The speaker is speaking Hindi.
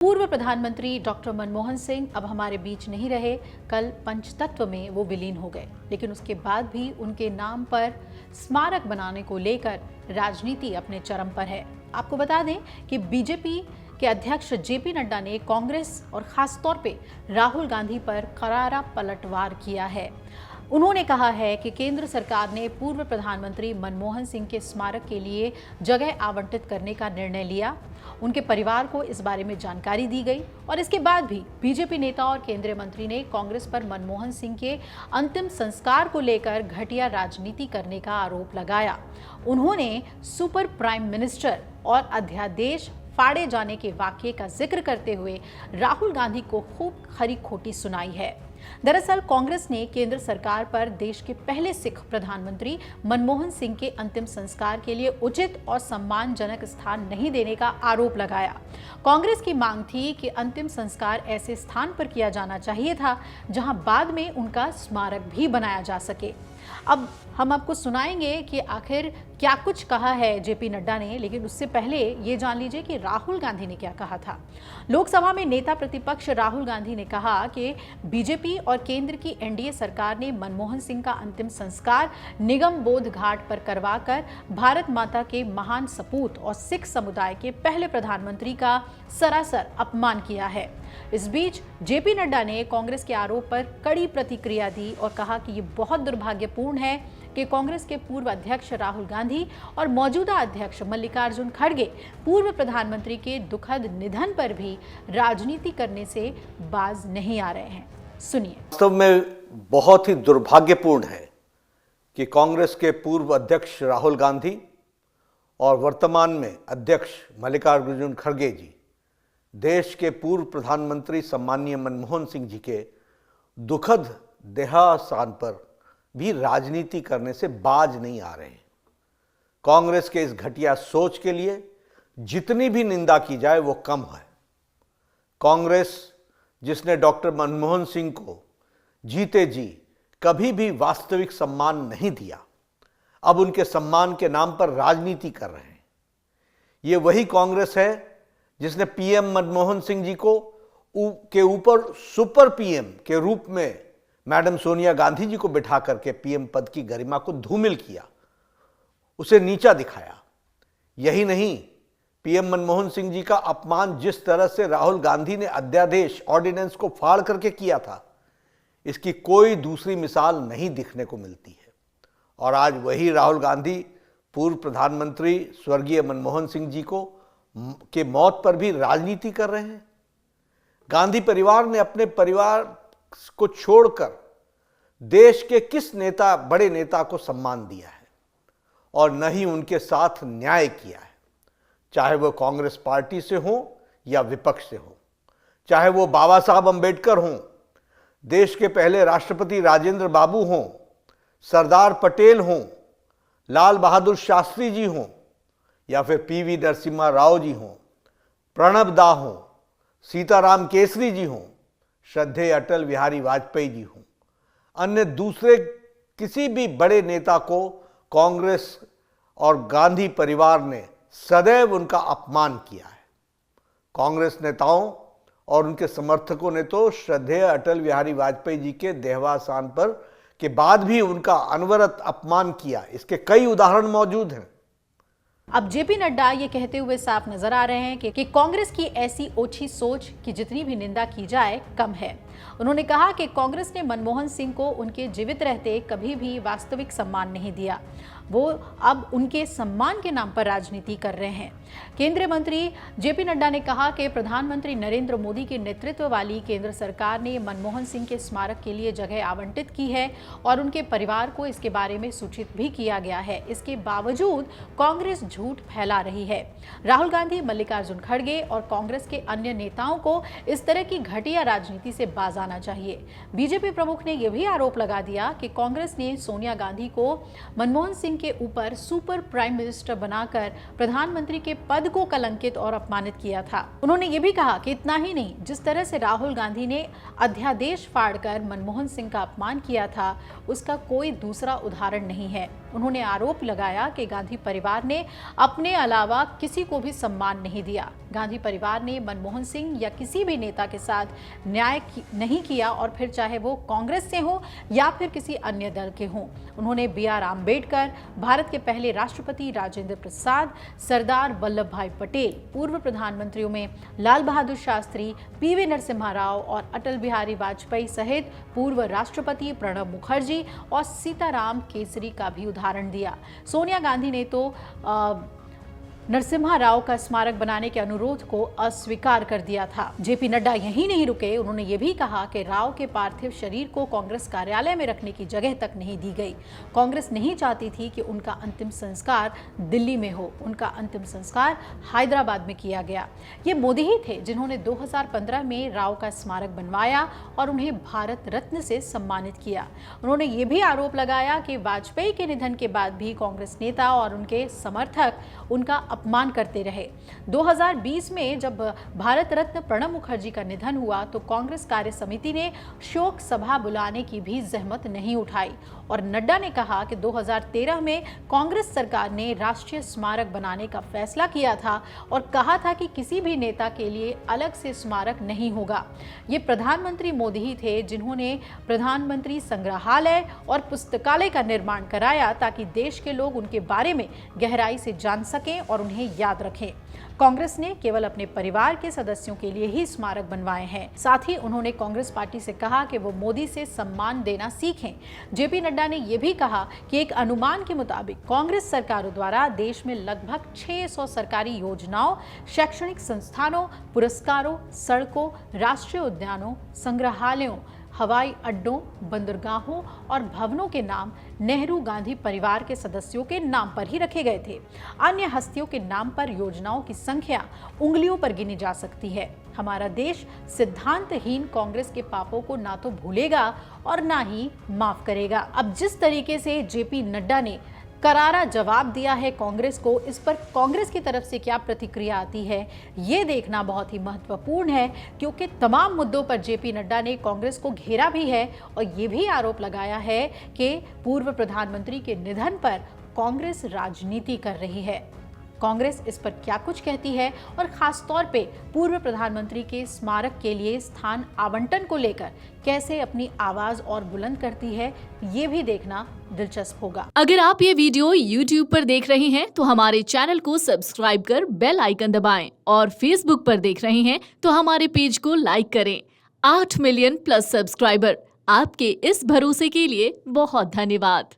पूर्व प्रधानमंत्री डॉक्टर मनमोहन सिंह अब हमारे बीच नहीं रहे। कल पंचतत्व में वो विलीन हो गए, लेकिन उसके बाद भी उनके नाम पर स्मारक बनाने को लेकर राजनीति अपने चरम पर है। आपको बता दें कि बीजेपी के अध्यक्ष जेपी नड्डा ने कांग्रेस और खासतौर पे राहुल गांधी पर करारा पलटवार किया है। उन्होंने कहा है कि केंद्र सरकार ने पूर्व प्रधानमंत्री मनमोहन सिंह के स्मारक के लिए जगह आवंटित करने का निर्णय लिया। उनके परिवार को इस बारे में जानकारी दी गई और इसके बाद भी बीजेपी नेता और केंद्रीय मंत्री ने कांग्रेस पर मनमोहन सिंह के अंतिम संस्कार को लेकर घटिया राजनीति करने का आरोप लगाया। उन्होंने सुपर प्राइम मिनिस्टर और अध्यादेश फाड़े जाने के वाकये का जिक्र करते हुए राहुल गांधी को खूब खरी खोटी सुनाई है। दरअसल कांग्रेस ने केंद्र सरकार पर देश के पहले सिख प्रधानमंत्री मनमोहन सिंह के अंतिम संस्कार के लिए उचित और सम्मानजनक स्थान नहीं देने का आरोप लगाया। कांग्रेस की मांग थी कि अंतिम संस्कार ऐसे स्थान पर किया जाना चाहिए था जहां बाद में उनका स्मारक भी बनाया जा सके। अब हम आपको सुनाएंगे कि आखिर क्या कुछ कहा है जेपी नड्डा ने, लेकिन उससे पहले ये जान लीजिए कि राहुल गांधी ने क्या कहा था। लोकसभा में नेता प्रतिपक्ष राहुल गांधी ने कहा कि बीजेपी और केंद्र की एनडीए सरकार ने मनमोहन सिंह का अंतिम संस्कार निगम बोध घाट पर करवाकर भारत माता के महान सपूत और सिख समुदाय के पहले प्रधानमंत्री का सरासर अपमान किया है। इस बीच जेपी नड्डा ने कांग्रेस के आरोप पर कड़ी प्रतिक्रिया दी और कहा कि ये बहुत दुर्भाग्यपूर्ण है कि कांग्रेस के पूर्व अध्यक्ष राहुल गांधी और मौजूदा अध्यक्ष मल्लिकार्जुन खड़गे पूर्व प्रधानमंत्री के दुखद निधन पर भी राजनीति करने से बाज नहीं आ रहे हैं। सुनिए। वास्तव में बहुत ही दुर्भाग्यपूर्ण है कि कांग्रेस के पूर्व अध्यक्ष राहुल गांधी और वर्तमान में अध्यक्ष मल्लिकार्जुन खड़गे जी देश के पूर्व प्रधानमंत्री सम्माननीय मनमोहन सिंह जी के दुखद देहावसान पर भी राजनीति करने से बाज नहीं आ रहे हैं। कांग्रेस के इस घटिया सोच के लिए जितनी भी निंदा की जाए वो कम है। कांग्रेस जिसने डॉक्टर मनमोहन सिंह को जीते जी कभी भी वास्तविक सम्मान नहीं दिया, अब उनके सम्मान के नाम पर राजनीति कर रहे हैं। ये वही कांग्रेस है जिसने पीएम मनमोहन सिंह जी को के ऊपर सुपर पीएम के रूप में मैडम सोनिया गांधी जी को बिठा करके पीएम पद की गरिमा को धूमिल किया, उसे नीचा दिखाया। यही नहीं, पीएम मनमोहन सिंह जी का अपमान जिस तरह से राहुल गांधी ने अध्यादेश ऑर्डिनेंस को फाड़ करके किया था, इसकी कोई दूसरी मिसाल नहीं दिखने को मिलती है। और आज वही राहुल गांधी पूर्व प्रधानमंत्री स्वर्गीय मनमोहन सिंह जी के मौत पर भी राजनीति कर रहे हैं। गांधी परिवार ने अपने परिवार को छोड़कर देश के किस बड़े नेता को सम्मान दिया है और न ही उनके साथ न्याय किया है, चाहे वो कांग्रेस पार्टी से हो या विपक्ष से हो, चाहे वो बाबा साहब अंबेडकर हों, देश के पहले राष्ट्रपति राजेंद्र बाबू हों, सरदार पटेल हों, लाल बहादुर शास्त्री जी हों या फिर पीवी नरसिम्हा राव जी हों, प्रणब दा हों, सीताराम केसरी जी हों, श्रद्धेय अटल बिहारी वाजपेयी जी हों, अन्य दूसरे किसी भी बड़े नेता को कांग्रेस और गांधी परिवार ने सदैव उनका अपमान किया है। कांग्रेस नेताओं और उनके समर्थकों ने तो श्रद्धेय अटल बिहारी वाजपेयी जी के देहावसान पर के बाद भी उनका अनवरत अपमान किया। इसके कई उदाहरण मौजूद हैं। अब जेपी नड्डा ये कहते हुए साफ नजर आ रहे हैं कि कांग्रेस की ऐसी ओछी सोच की जितनी भी निंदा की जाए कम है। उन्होंने कहा कि कांग्रेस ने मनमोहन सिंह को उनके जीवित रहते कभी भी वास्तविक सम्मान नहीं दिया, वो अब उनके सम्मान के नाम पर राजनीति कर रहे हैं। केंद्रीय मंत्री जेपी नड्डा ने कहा कि प्रधानमंत्री नरेंद्र मोदी के नेतृत्व वाली केंद्र सरकार ने मनमोहन सिंह के स्मारक के लिए जगह आवंटित की है और उनके परिवार को इसके बारे में सूचित भी किया गया है। इसके बावजूद कांग्रेस झूठ फैला रही है। राहुल गांधी, मल्लिकार्जुन खड़गे और कांग्रेस के अन्य नेताओं को इस तरह की घटिया राजनीति से बाज आना चाहिए। बीजेपी प्रमुख ने यह भी आरोप लगा दिया कि कांग्रेस ने सोनिया गांधी को मनमोहन सिंह के ऊपर सुपर प्राइम मिनिस्टर बनाकर प्रधानमंत्री के पद को कलंकित और अपमानित किया था। उन्होंने ये भी कहा कि इतना ही नहीं, जिस तरह से राहुल गांधी ने अध्यादेश फाड़कर मनमोहन सिंह का अपमान किया था, उसका कोई दूसरा उदाहरण नहीं है। उन्होंने आरोप लगाया कि गांधी परिवार ने अपने अलावा किसी को भी सम्मान नहीं दिया। गांधी परिवार ने मनमोहन सिंह या किसी भी नेता के साथ न्याय नहीं किया, और फिर चाहे वो कांग्रेस से हो या फिर किसी अन्य दल के हों। उन्होंने B.R. आम्बेडकर, भारत के पहले राष्ट्रपति राजेंद्र प्रसाद, सरदार वल्लभ भाई पटेल, पूर्व प्रधानमंत्रियों में लाल बहादुर शास्त्री, P.V. नरसिम्हा राव और अटल बिहारी वाजपेयी सहित पूर्व राष्ट्रपति प्रणब मुखर्जी और सीताराम केसरी का भी उदाहरण दिया। सोनिया गांधी ने तो नरसिम्हा राव का स्मारक बनाने के अनुरोध को अस्वीकार कर दिया था। जेपी नड्डा यहीं नहीं रुके, उन्होंने ये भी कहा कि राव के पार्थिव शरीर को कांग्रेस कार्यालय में रखने की जगह तक नहीं दी गई। कांग्रेस नहीं चाहती थी कि उनका अंतिम संस्कार दिल्ली में हो, उनका अंतिम संस्कार हैदराबाद में किया गया। ये मोदी ही थे जिन्होंने 2015 में राव का स्मारक बनवाया और उन्हें भारत रत्न से सम्मानित किया। उन्होंने ये भी आरोप लगाया कि वाजपेयी के निधन के बाद भी कांग्रेस नेता और उनके समर्थक उनका अपमान करते रहे। 2020 में जब भारत रत्न प्रणब मुखर्जी का निधन हुआ तो कांग्रेस कार्य समिति ने शोक सभा बुलाने की भी जहमत नहीं उठाई, और नड्डा ने कहा कि 2013 में कांग्रेस सरकार ने राष्ट्रीय स्मारक बनाने का फैसला किया था और कहा था कि किसी भी नेता के लिए अलग से स्मारक नहीं होगा। ये प्रधानमंत्री मोदी ही थे जिन्होंने प्रधानमंत्री संग्रहालय और पुस्तकालय का निर्माण कराया ताकि देश के लोग उनके बारे में गहराई से जान सकें और उन्हें याद रखें। कांग्रेस ने केवल अपने परिवार के सदस्यों के लिए ही स्मारक बनवाए हैं। साथ ही उन्होंने कांग्रेस पार्टी से कहा कि वो मोदी से सम्मान देना सीखें। जेपी नड्डा ने यह भी कहा कि एक अनुमान के मुताबिक कांग्रेस सरकारों द्वारा देश में लगभग 600 सरकारी योजनाओं, शैक्षणिक संस्थानों, पुरस्कारों, सड़कों, राष्ट्रीय उद्यानों, संग्रहालयों, हवाई अड्डों, बंदरगाहों और भवनों के नाम नेहरू गांधी परिवार के सदस्यों के नाम पर ही रखे गए थे। अन्य हस्तियों के नाम पर योजनाओं की संख्या उंगलियों पर गिनी जा सकती है। हमारा देश सिद्धांतहीन कांग्रेस के पापों को ना तो भूलेगा और ना ही माफ करेगा। अब जिस तरीके से जेपी नड्डा ने करारा जवाब दिया है कांग्रेस को, इस पर कांग्रेस की तरफ से क्या प्रतिक्रिया आती है ये देखना बहुत ही महत्वपूर्ण है, क्योंकि तमाम मुद्दों पर जेपी नड्डा ने कांग्रेस को घेरा भी है और ये भी आरोप लगाया है कि पूर्व प्रधानमंत्री के निधन पर कांग्रेस राजनीति कर रही है। कांग्रेस इस पर क्या कुछ कहती है और खास तौर पे पूर्व प्रधानमंत्री के स्मारक के लिए स्थान आवंटन को लेकर कैसे अपनी आवाज और बुलंद करती है, ये भी देखना दिलचस्प होगा। अगर आप ये वीडियो YouTube पर देख रहे हैं तो हमारे चैनल को सब्सक्राइब कर बेल आइकन दबाएं, और Facebook पर देख रहे हैं तो हमारे पेज को लाइक करें। 8 मिलियन प्लस सब्सक्राइबर, आपके इस भरोसे के लिए बहुत धन्यवाद।